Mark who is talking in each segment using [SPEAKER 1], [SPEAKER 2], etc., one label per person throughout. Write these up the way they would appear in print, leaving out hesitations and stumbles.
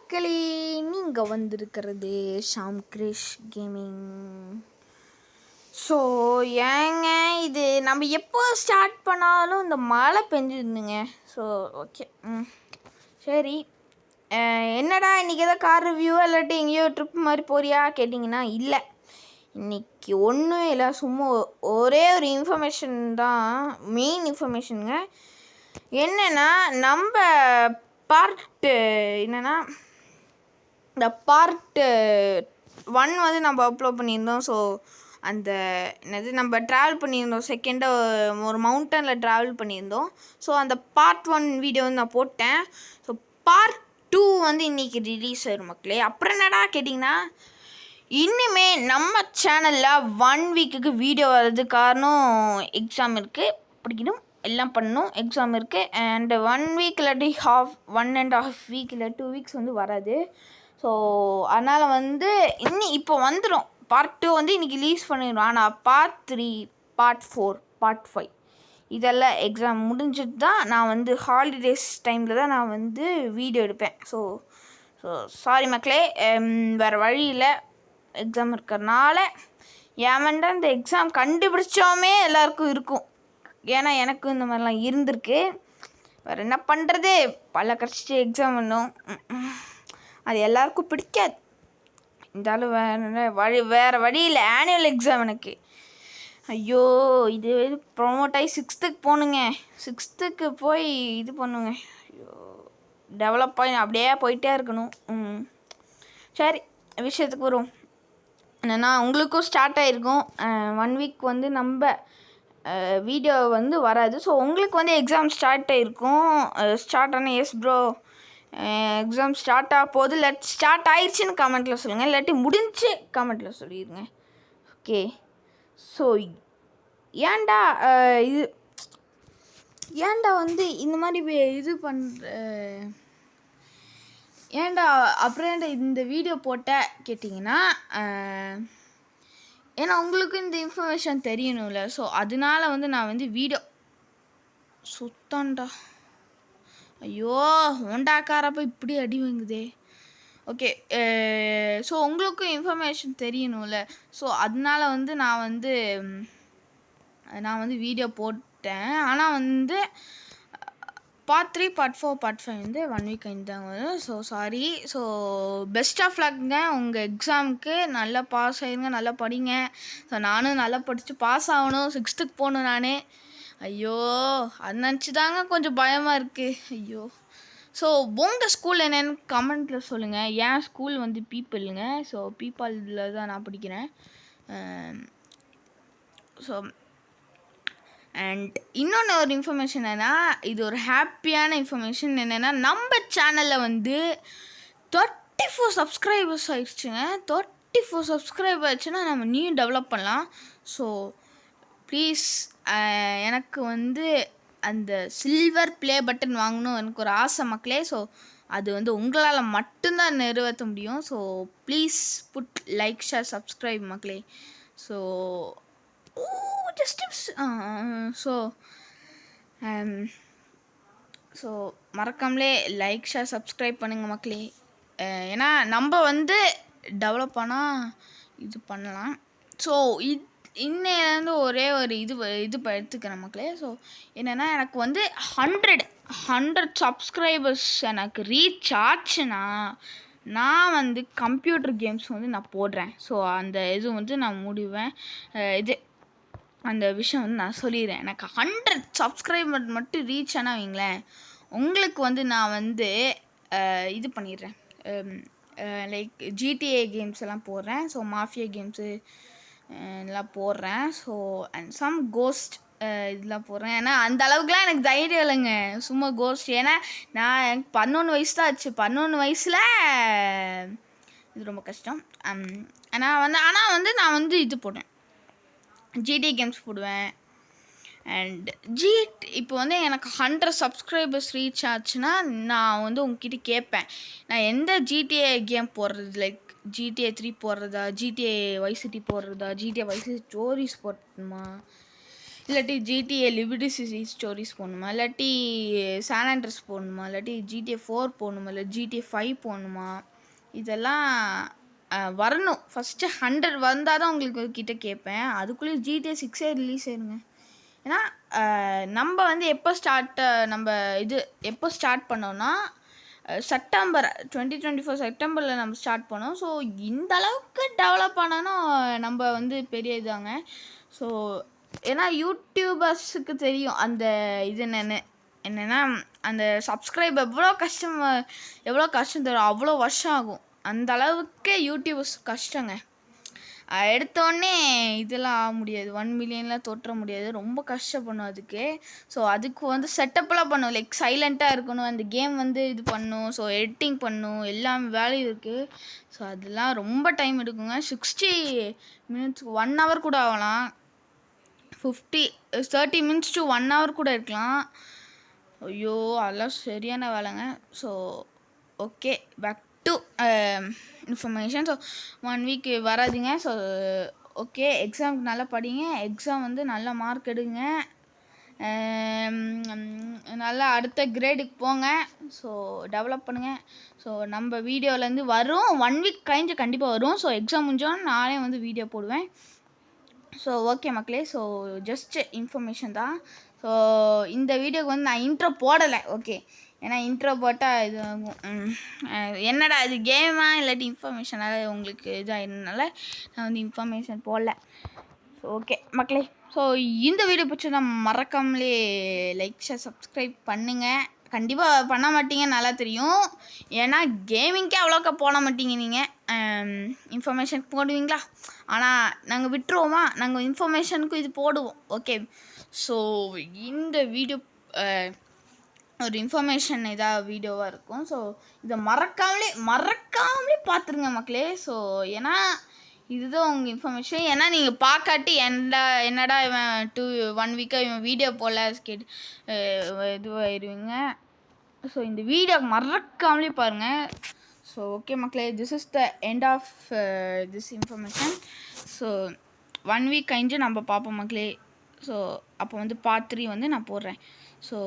[SPEAKER 1] மக்களே, நீங்கள் வந்திருக்கிறது ஷாம் கிரிஷ் கேமிங். ஸோ ஏங்க இது நம்ம எப்போ ஸ்டார்ட் பண்ணாலும் இந்த மழை பெஞ்சிருந்துங்க. ஸோ ஓகே, சரி. என்னடா இன்றைக்கி எதாவது கார் ரிவ்யூ இல்லாட்டி எங்கேயோ ட்ரிப் மாதிரி போறியா கேட்டிங்கன்னா இல்லை, இன்றைக்கி ஒன்றும் இல்லை. சும்மா ஒரே ஒரு இன்ஃபர்மேஷன் தான், மெயின் இன்ஃபர்மேஷனுங்க. என்னென்னா நம்ம பார்ட்டு என்னென்னா இந்த பார்ட்டு 1 வந்து நம்ம அப்லோட் பண்ணியிருந்தோம். ஸோ அந்த என்னது நம்ம ட்ராவல் பண்ணியிருந்தோம், செகண்டாக ஒரு மவுண்டனில் ட்ராவல் பண்ணியிருந்தோம். ஸோ அந்த பார்ட் 1 வீடியோ வந்து நான் போட்டேன். ஸோ பார்ட் 2 வந்து இன்றைக்கி ரிலீஸ் ஆயிரும் மக்களே. அப்புறம் என்னடா கேட்டிங்கன்னா, இனிமேல் நம்ம சேனலில் 1 வீக்குக்கு வீடியோ வர்றது காரணம் எக்ஸாம் இருக்குது, படிக்கணும், எல்லாம் பண்ணணும், எக்ஸாம் இருக்குது. அண்ட் 1 வீக் இல்லாட்டி 1.5 வீக் இல்லை 2 வீக்ஸ் வந்து வராது. ஸோ அதனால் வந்து இப்போ வந்துடும். பார்ட் 2 வந்து இன்றைக்கி ரிலீஸ் பண்ணிடுவோம். ஆனால் பார்ட் 3, பார்ட் 4, பார்ட் 5 இதெல்லாம் எக்ஸாம் முடிஞ்சிட்டு தான் நான் வந்து ஹாலிடேஸ் டைமில் தான் நான் வந்து வீடியோ எடுப்பேன். ஸோ சாரி மக்களே, வேறு வழி இல்லை, எக்ஸாம் இருக்கிறனால. ஏமண்டா இந்த எக்ஸாம் கண்டுபிடிச்சோமே எல்லாருக்கும் இருக்கும். ஏன்னா எனக்கும் இந்த மாதிரிலாம் இருந்திருக்கு. வேறு என்ன பண்ணுறது, பல கஷ்ட எக்ஸாம் பண்ணும், அது எல்லாருக்கும் பிடிக்காது. இருந்தாலும் வேறு வழி இல்லை. ஆனுவல் எக்ஸாம் எனக்கு, ஐயோ இது ப்ரொமோட் ஆகி 6th போகணுங்க. 6th போய் இது பண்ணுங்க. ஐயோ டெவலப் ஆகி அப்படியே போயிட்டே இருக்கணும். சரி, விஷயத்துக்கு வரும். என்னென்னா உங்களுக்கும் ஸ்டார்ட் ஆகிருக்கும். 1 வீக் வந்து நம்ம வீடியோ வந்து வராது. ஸோ உங்களுக்கு வந்து எக்ஸாம் ஸ்டார்ட் ஆகிருக்கும். ஸ்டார்ட் ஆனால் எஸ் ப்ரோ எக்ஸாம் ஸ்டார்ட் ஆக போகுது, ஸ்டார்ட் ஆயிடுச்சுன்னு கமெண்ட்டில் சொல்லுங்கள், இல்லாட்டி முடிஞ்சு கமெண்ட்டில் சொல்லிடுங்க. ஓகே. ஸோ ஏன்டா வந்து இந்த மாதிரி இது பண்ணுற, ஏன்டா அப்புறம் ஏன்டா இந்த வீடியோ போட்ட கேட்டிங்கன்னா, ஏன்னா உங்களுக்கு இந்த இன்ஃபர்மேஷன் தெரியணும்ல. ஸோ அதனால வந்து நான் வந்து வீடியோ சுத்தண்டா, ஐயோ ஹோண்டாக்காரப்போ இப்படி அடி வாங்குதே. ஓகே, ஸோ உங்களுக்கும் இன்ஃபர்மேஷன் தெரியணும்ல. ஸோ அதனால வந்து நான் வந்து வீடியோ போட்டேன். ஆனால் வந்து பார்ட் 3, பார்ட் 4, பார்ட் 5 வந்து 1 வீக் ஆகிட்டாங்க. So sorry. So best of லக்குங்க உங்கள் எக்ஸாமுக்கு. நல்லா பாஸ் ஆகிருங்க, நல்லா படிங்க. ஸோ நானும் நல்லா படித்து பாஸ் ஆகணும், 6th போகணும் நான். ஐயோ அது நினச்சி தாங்க கொஞ்சம் பயமாக இருக்குது. ஐயோ. ஸோ உங்கள் ஸ்கூல் என்னென்னு கமெண்ட்டில் சொல்லுங்கள். என் ஸ்கூல் வந்து பீப்பிளுங்க. ஸோ பீப்பாளில் தான் நான் படிக்கிறேன். ஸோ அண்ட் இன்னொன்று ஒரு இன்ஃபர்மேஷன் என்னென்னா, இது ஒரு ஹாப்பியான இன்ஃபர்மேஷன். என்னென்னா நம்ம சேனலில் வந்து 34 சப்ஸ்கிரைபர்ஸ் ஆயிடுச்சுங்க. 34 சப்ஸ்கிரைபர் ஆயிடுச்சுன்னா நம்ம நியூ டெவலப் பண்ணலாம். ஸோ ப்ளீஸ், எனக்கு வந்து அந்த சில்வர் ப்ளே பட்டன் வாங்கணும் எனக்கு ஒரு ஆசை மக்களே. ஸோ அது வந்து உங்களால் மட்டும்தான் நிறைவேற்ற முடியும். So please put like, share, subscribe மக்களே. ஸோ ஸோ மறக்காமலே லைக், ஷேர், சப்ஸ்கிரைப் பண்ணுங்கள் மக்களே. ஏன்னா நம்ம வந்து டெவலப் ஆனால் இது பண்ணலாம். ஸோ இன்னையிலேருந்து ஒரே ஒரு இது எடுத்துக்கிறேன் மக்களே. ஸோ என்னென்னா, எனக்கு வந்து 100 சப்ஸ்கிரைபர்ஸ் எனக்கு ரீச் ஆச்சுன்னா நான் வந்து கம்ப்யூட்டர் கேம்ஸ் வந்து நான் போடுறேன். ஸோ அந்த இது வந்து நான் முடிவேன். அந்த விஷயம் வந்து நான் சொல்லிடுறேன். எனக்கு 100 சப்ஸ்கிரைபர் மட்டும் ரீச் ஆனால் வைங்களேன், உங்களுக்கு வந்து நான் வந்து இது பண்ணிடுறேன். லைக் GTA கேம்ஸ் எல்லாம் போடுறேன். ஸோ மாஃபியா கேம்ஸு இதெல்லாம் போடுறேன். ஸோ அண்ட் சம் கோஸ்ட் இதெல்லாம் போடுறேன். ஏன்னா அந்த அளவுக்குலாம் எனக்கு தைரியம் இல்லைங்க, சும்மா கோஸ்ட். ஏன்னா நான் எனக்கு 11 வயசு தான் ஆச்சு. 11 வயசில் இது ரொம்ப கஷ்டம். ஆனால் வந்து நான் வந்து இது போடுவேன், GTA கேம்ஸ் போடுவேன். அண்ட் இப்போ வந்து எனக்கு 100 சப்ஸ்கிரைபர்ஸ் ரீச் ஆச்சுன்னா நான் வந்து உங்ககிட்ட கேட்பேன், நான் எந்த GTA கேம் போடுறது, லைக் GTA 3 போடுறதா, GTA Vice City போடுறதா, GTA Vice City ஸ்டோரிஸ் போடணுமா, இல்லாட்டி ஜிடிஏ லிபர்ட்டி சிட்டி ஸ்டோரிஸ் போடணுமா, இல்லாட்டி சான் ஆண்ட்ரஸ் போடணுமா, இல்லாட்டி ஜிடிஏ 4 போடணுமா, இல்லை ஜிடிஏ 5 போடணுமா, இதெல்லாம் வரணும். ஃபஸ்ட்டு 100 வந்தால் தான் உங்களுக்கு கிட்ட கேட்பேன். அதுக்குள்ளேயும் ஜிடிஏ 6 ரிலீஸ் ஆயிருங்க. ஏன்னா நம்ம வந்து எப்போ ஸ்டார்ட் பண்ணோன்னா செப்டம்பர் 2024 செப்டம்பரில் நம்ம ஸ்டார்ட் பண்ணோம். ஸோ இந்த அளவுக்கு டெவலப் ஆனோன்னா நம்ம வந்து பெரிய இதாங்க. ஸோ ஏன்னா யூடியூபர்ஸுக்கு தெரியும் அந்த இது என்னென்னா அந்த சப்ஸ்கிரைப் எவ்வளோ கஷ்டம் தரும். அவ்வளோ வருஷம் ஆகும். அந்த அளவுக்கு யூடியூபர்ஸ் கஷ்டங்க. எடுத்தோடனே இதெல்லாம் ஆக முடியாது. 1 மில்லியன்லாம் தொற்ற முடியாது. ரொம்ப கஷ்டப்படணும் அதுக்கு. ஸோ அதுக்கு வந்து செட்டப்லாம் பண்ணும். லைக் சைலண்ட்டாக இருக்கணும். அந்த கேம் வந்து இது பண்ணும். ஸோ எடிட்டிங் பண்ணும். எல்லாம் வேலையும் இருக்குது. ஸோ அதெல்லாம் ரொம்ப டைம் எடுக்குங்க. 60 மினிட்ஸ் 1 ஹவர் கூட ஆகலாம். 30 மினிட்ஸ் டு 1 ஹவர் கூட இருக்கலாம். ஐயோ அதெல்லாம் சரியான வேலைங்க. So okay, back to information. So 1 week வராதுங்க. ஸோ ஓகே, எக்ஸாமுக்கு நல்லா படிங்க. எக்ஸாம் வந்து நல்ல மார்க் எடுங்க. நல்லா அடுத்த கிரேடுக்கு போங்க. ஸோ டெவலப் பண்ணுங்கள். ஸோ நம்ம வீடியோலேருந்து வரும். 1 வீக் கழிஞ்சு கண்டிப்பாக வரும். ஸோ எக்ஸாம் முடிஞ்சோன்னு நானே வந்து வீடியோ போடுவேன். ஸோ ஓகே மக்களே, ஸோ ஜஸ்ட் இன்ஃபர்மேஷன் தான். ஸோ இந்த வீடியோக்கு வந்து நான் இன்ட்ரோ போடலை. ஓகே, ஏன்னா இன்ட்ரோ போட்டால் இது என்னடா இது கேமா இல்லாட்டி இன்ஃபர்மேஷனால உங்களுக்கு இதாகிறதுனால நான் வந்து இன்ஃபர்மேஷன் போடல. ஸோ ஓகே மக்களே, ஸோ இந்த வீடியோ பிடிச்சா மறக்காமலே லைக் ஷேர் சப்ஸ்கிரைப் பண்ணுங்கள். கண்டிப்பாக பண்ண மாட்டீங்க, நல்லா தெரியும். ஏன்னா கேமிங்க்கே அவ்வளோக்கா போட மாட்டீங்க நீங்கள். இன்ஃபர்மேஷன் போடுவீங்களா? ஆனால் நாங்கள் விட்டுருவோமா? நாங்கள் இன்ஃபர்மேஷனுக்கும் இது போடுவோம். ஓகே, ஸோ இந்த வீடியோ ஒரு இன்ஃபர்மேஷன் வீடியோவாக இருக்கும். ஸோ இதை மறக்காமலே பார்த்துருங்க மக்களே. ஸோ ஏன்னா இதுதான் உங்கள் இன்ஃபர்மேஷன். ஏன்னா நீங்கள் பார்க்காட்டி என்னடா இவன் 1 வீக்காக இவன் வீடியோ போடல கேட்டு இதுவாகிடுவீங்க. ஸோ இந்த வீடியோ மறக்காமலே பாருங்கள். ஸோ ஓகே மக்களே, this is the end of this information. So 1 week கழிஞ்சு நம்ம பார்ப்போம் மக்களே. ஸோ அப்போ வந்து பார்ட் 3 வந்து நான் போடுறேன். ஸோ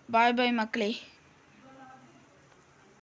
[SPEAKER 1] பாய் மக்களே.